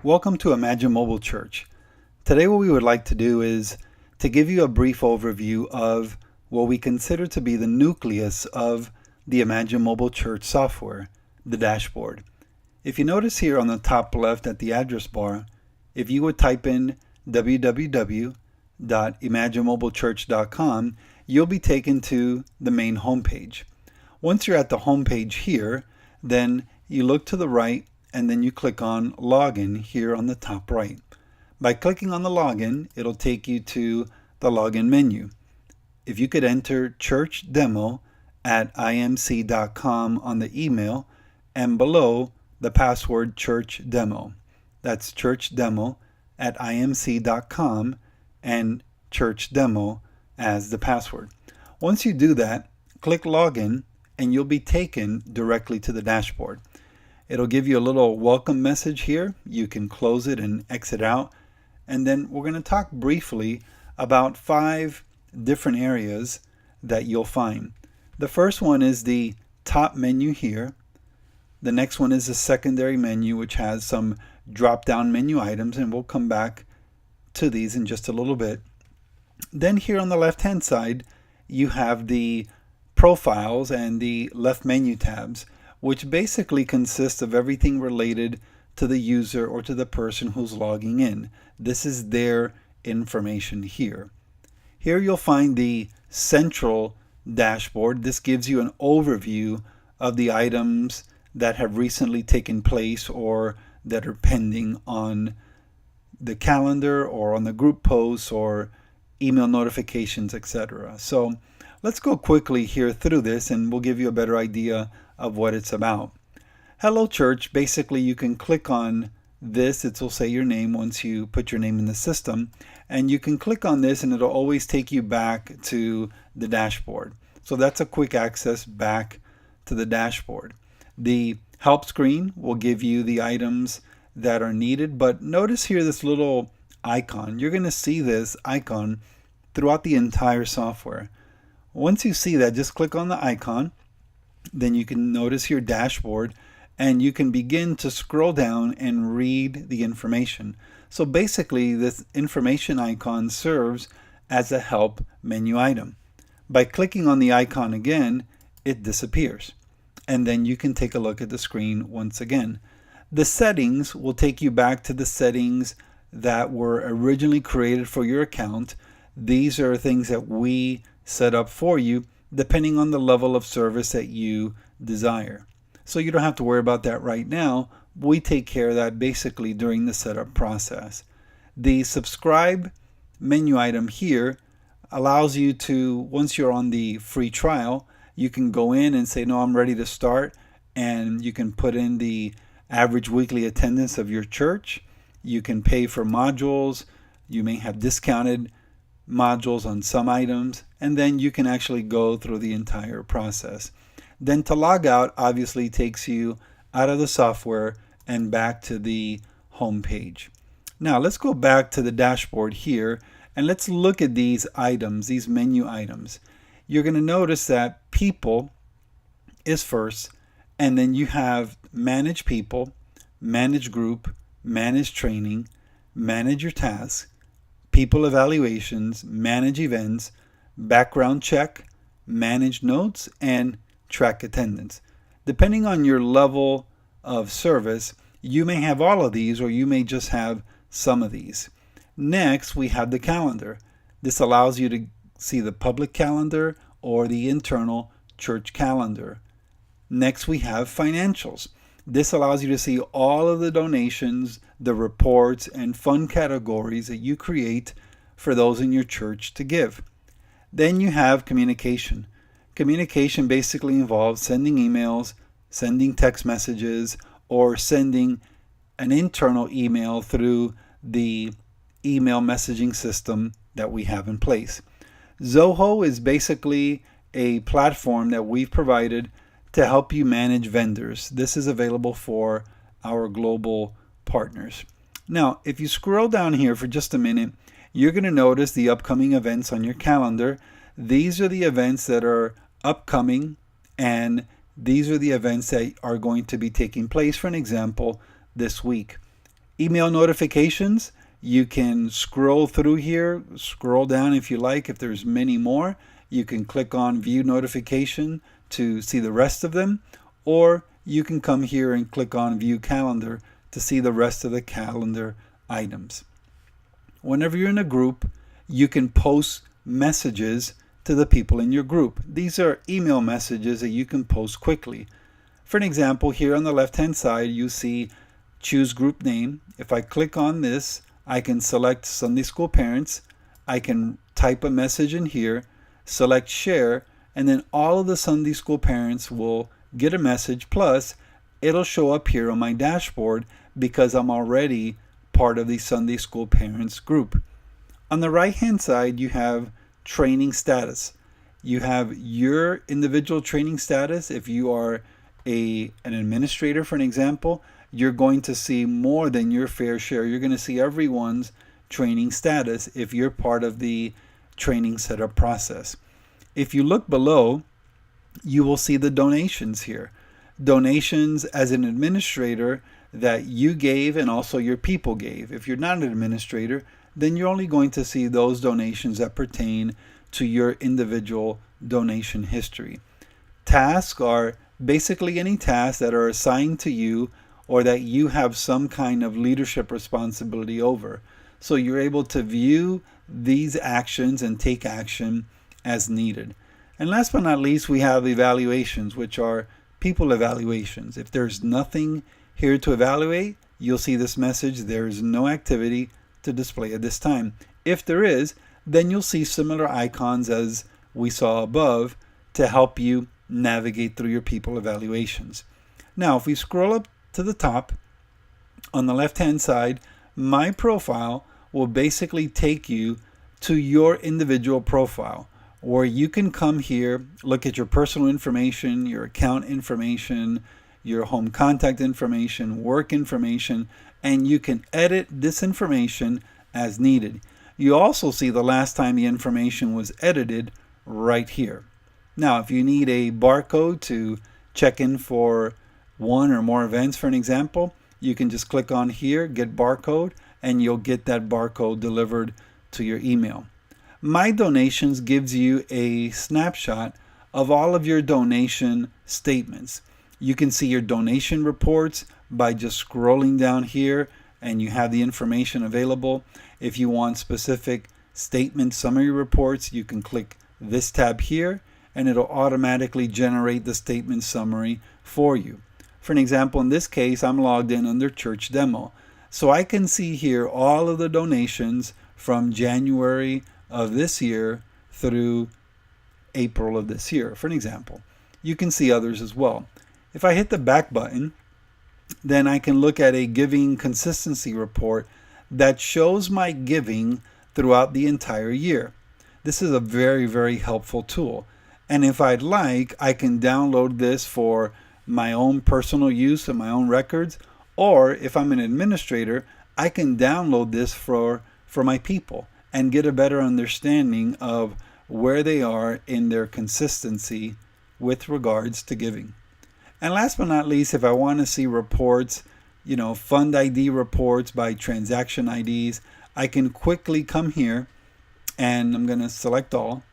Welcome to Imagine Mobile Church. Today what we would like to do is to give you a brief overview of what we consider to be the nucleus of the Imagine Mobile Church software, the dashboard. If you notice here on the top left at the address bar, if you would type in www.imaginemobilechurch.com, you'll be taken to the main homepage. Once you're at the homepage here, then you look to the right and then you click on Login here on the top right. By clicking on the Login, it'll take you to the Login menu. If you could enter churchdemo@imc.com on the email and below the password churchdemo. That's churchdemo@imc.com and churchdemo as the password. Once you do that, click Login and you'll be taken directly to the dashboard. It'll give you a little welcome message here. You can close it and exit out. And then we're going to talk briefly about 5 different areas that you'll find. The first one is the top menu here. The next one is the secondary menu, which has some drop-down menu items, and we'll come back to these in just a little bit. Then here on the left-hand side, you have the profiles and the left menu tabs, which basically consists of everything related to the user or to the person who's logging in. This is their information here. Here you'll find the central dashboard. This gives you an overview of the items that have recently taken place or that are pending on the calendar or on the group posts or email notifications, etc. So let's go quickly here through this and we'll give you a better idea of what it's about. Hello Church, basically you can click on this. It'll say your name once you put your name in the system, and you can click on this and it'll always take you back to the dashboard. So that's a quick access back to the dashboard. The help screen will give you the items that are needed, but notice here this little icon. You're going to see this icon throughout the entire software. Once you see that, just click on the icon. Then you can notice your dashboard and you can begin to scroll down and read the information. So basically this information icon serves as a help menu item. By clicking on the icon again, it disappears. And then you can take a look at the screen once again. The settings will take you back to the settings that were originally created for your account. These are things that we set up for you depending on the level of service that you desire. So you don't have to worry about that right now. We take care of that basically during the setup process. The subscribe menu item here allows you to, once you're on the free trial, you can go in and say, no, I'm ready to start. And you can put in the average weekly attendance of your church. You can pay for modules. You may have discounted modules on some items, and then you can actually go through the entire process. Then to log out obviously takes you out of the software and back to the home page. Now let's go back to the dashboard here and let's look at these items, these menu items. You're going to notice that people is first, and then you have manage people, manage group, manage training, manage your tasks, people evaluations, manage events, background check, manage notes, and track attendance. Depending on your level of service, you may have all of these or you may just have some of these. Next, we have the calendar. This allows you to see the public calendar or the internal church calendar. Next, we have financials. This allows you to see all of the donations, the reports, and fund categories that you create for those in your church to give. Then you have communication. Communication basically involves sending emails, sending text messages, or sending an internal email through the email messaging system that we have in place. Zoho is basically a platform that we've provided to help you manage vendors. This is available for our global partners. Now, if you scroll down here for just a minute, you're going to notice the upcoming events on your calendar. These are the events that are upcoming, and these are the events that are going to be taking place, for an example, this week. Email notifications, you can scroll through here, scroll down if you like. If there's many more, you can click on view notification to see the rest of them, or you can come here and click on view calendar to see the rest of the calendar items. Whenever you're in a group, you can post messages to the people in your group. These are email messages that you can post quickly. For an example, here on the left-hand side, you see choose group name. If I click on this, I can select Sunday School Parents. I can type a message in here, select share, and then all of the Sunday School Parents will get a message, plus it'll show up here on my dashboard because I'm already part of the Sunday School Parents group. On the right-hand side, you have training status. You have your individual training status. If you are an administrator, for an example, you're going to see more than your fair share. You're going to see everyone's training status if you're part of the training setup process. If you look below, you will see the donations here. Donations as an administrator that you gave and also your people gave. If you're not an administrator, then you're only going to see those donations that pertain to your individual donation history. Tasks are basically any tasks that are assigned to you or that you have some kind of leadership responsibility over. So you're able to view these actions and take action as needed. And last but not least, we have evaluations, which are people evaluations. If there's nothing here to evaluate, you'll see this message, there is no activity to display at this time. If there is, then you'll see similar icons as we saw above to help you navigate through your people evaluations. Now, if we scroll up to the top, on the left-hand side, My Profile will basically take you to your individual profile, where you can come here, look at your personal information, your account information, your home contact information, work information, and you can edit this information as needed. You also see the last time the information was edited right here. Now, if you need a barcode to check in for one or more events, for an example, you can just click on here, get barcode, and you'll get that barcode delivered to your email. My Donations gives you a snapshot of all of your donation statements. You can see your donation reports by just scrolling down here, and you have the information available. If you want specific statement summary reports, you can click this tab here, and it'll automatically generate the statement summary for you. For an example, in this case, I'm logged in under Church Demo. So I can see here all of the donations from January of this year through April of this year, for an example. You can see others as well. If I hit the back button, then I can look at a giving consistency report that shows my giving throughout the entire year. This is a very, very helpful tool. And if I'd like, I can download this for my own personal use and my own records, or if I'm an administrator, I can download this for my people and get a better understanding of where they are in their consistency with regards to giving. And last but not least, if I want to see reports, fund ID reports by transaction IDs, I can quickly come here and I'm going to select all.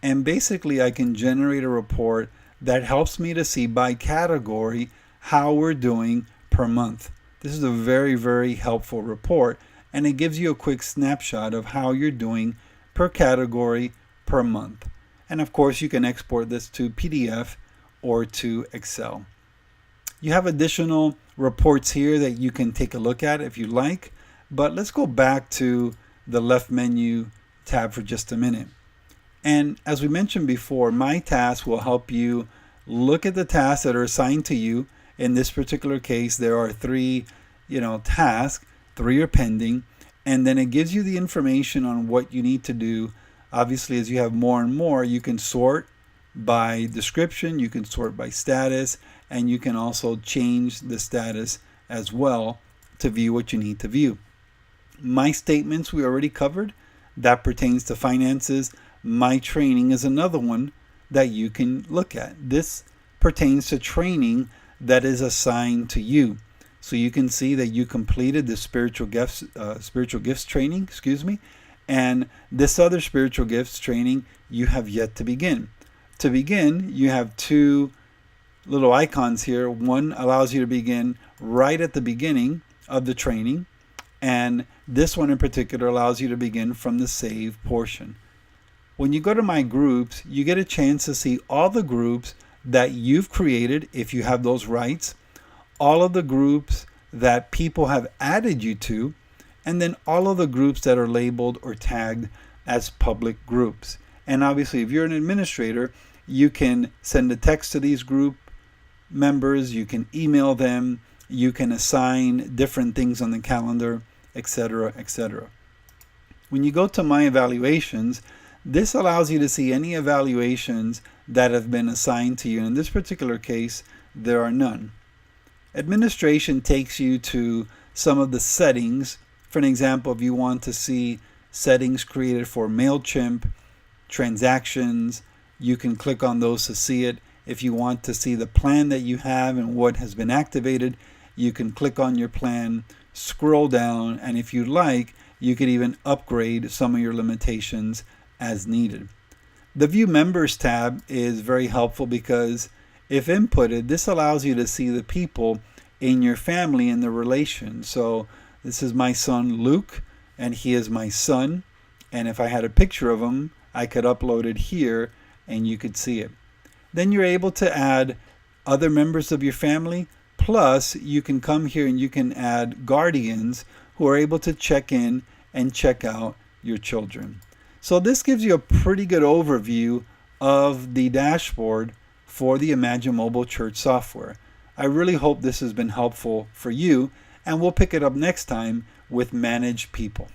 And basically I can generate a report that helps me to see by category how we're doing per month. This is a very, very helpful report, and it gives you a quick snapshot of how you're doing per category per month. And of course, you can export this to PDF or to Excel. You have additional reports here that you can take a look at if you like, but let's go back to the left menu tab for just a minute. And as we mentioned before, My Tasks will help you look at the tasks that are assigned to you. In this particular case, there are 3, tasks, 3 are pending, and then it gives you the information on what you need to do. Obviously, as you have more and more, you can sort by description, you can sort by status, and you can also change the status as well to view what you need to view. My Statements we already covered. That pertains to finances. My Training is another one that you can look at. This pertains to training that is assigned to you. So you can see that you completed the spiritual gifts training, and this other spiritual gifts training you have yet to begin. To begin, you have two little icons here. One allows you to begin right at the beginning of the training, and this one in particular allows you to begin from the save portion. When you go to my groups, you get a chance to see all the groups that you've created, if you have those rights, all of the groups that people have added you to, and then all of the groups that are labeled or tagged as public groups. And obviously, if you're an administrator, you can send a text to these group members, you can email them, you can assign different things on the calendar, etc., etc. When you go to my evaluations, this allows you to see any evaluations that have been assigned to you. And in this particular case, there are none. Administration takes you to some of the settings. For an example, if you want to see settings created for MailChimp, transactions, you can click on those to see it. If you want to see the plan that you have and what has been activated, you can click on your plan, scroll down, and if you like, you could even upgrade some of your limitations as needed. The View Members tab is very helpful because if inputted, this allows you to see the people in your family and the relation. So this is my son Luke, and he is my son. And if I had a picture of him, I could upload it here and you could see it. Then you're able to add other members of your family. Plus, you can come here and you can add guardians who are able to check in and check out your children. So this gives you a pretty good overview of the dashboard for the Imagine Mobile Church software. I really hope this has been helpful for you, and we'll pick it up next time with Manage People.